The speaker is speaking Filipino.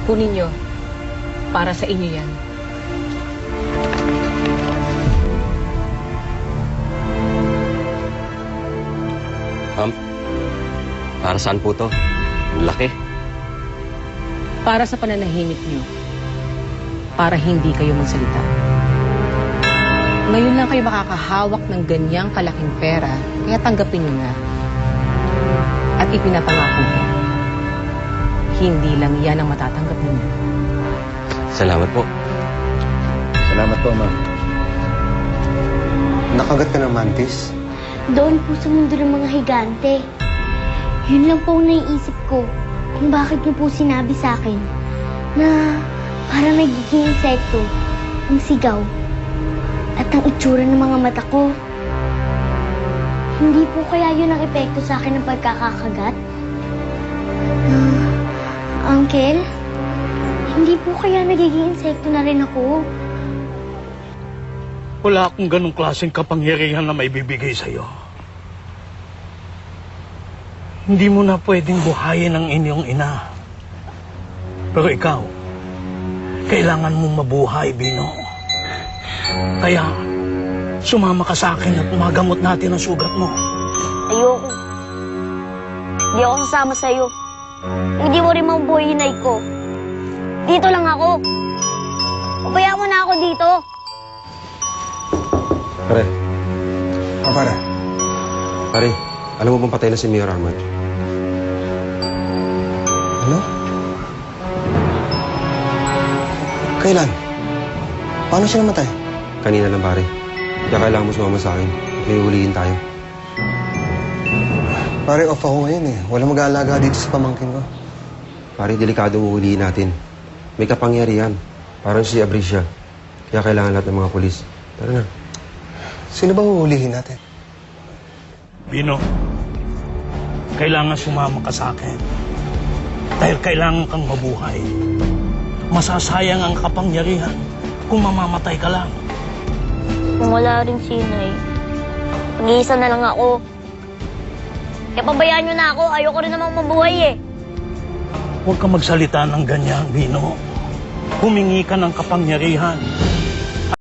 Kunin nyo. Para sa inyo yan. Ma'am, para saan po to? Ang laki. Para sa pananahimik nyo. Para hindi kayo magsalita. Ngayon lang kayo makakahawak ng ganyang kalaking pera, kaya tanggapin nyo na. At ipinapangako ko, hindi lang yan ang matatanggap ninyo. Salamat po. Salamat po, ma'am. Nakagat ka ng mantis? Doon po sa mundo ng mga higante. Yun lang po ang naiisip ko kung bakit niyo po sinabi sa akin na parang nagiging insekto ang sigaw at ang itsura ng mga mata ko. Hindi po kaya yun ang epekto sa akin ng pagkakakagat? Uncle, hindi po kaya nagiging insekto na rin ako? Wala akong ganong klaseng kapangyarihan na maibibigay sa'yo. Hindi mo na pwedeng buhayin ang inyong ina. Pero ikaw, kailangan mong mabuhay, Bino. Kaya, sumama ka sa akin at magamot natin ang sugat mo. Ayoko. Hindi ako sasama sa'yo. Hindi mo rin mabuhay yung inay ko. Dito lang ako. Pabayaan mo na ako dito. Pare, Pare. pare, alam mo bang patay na si Mayor Ahmad? Ano? Kailan? Paano siya namatay? Kanina lang, pare. Kaya kailangan mo sumama sa akin. May huliin tayo. Pare, off ako ngayon eh. Walang mag-aalaga dito sa pamangkin ko. Pare, delikado mo huliin natin. May kapangyarihan. Parang si Abricia. Kaya kailangan lahat ng mga pulis. Tara na. Sino ba huhulihin natin? Bino, kailangan sumama ka sa akin. Dahil kailangan kang mabuhay. Masasayang ang kapangyarihan kung mamamatay ka lang. Kung wala rin si inay, mag-iisa na lang ako. Kaya pabayaan niyo na ako. Ayoko rin namang mabuhay eh. Huwag ka magsalita ng ganyan, Bino. Humingi ka ng kapangyarihan.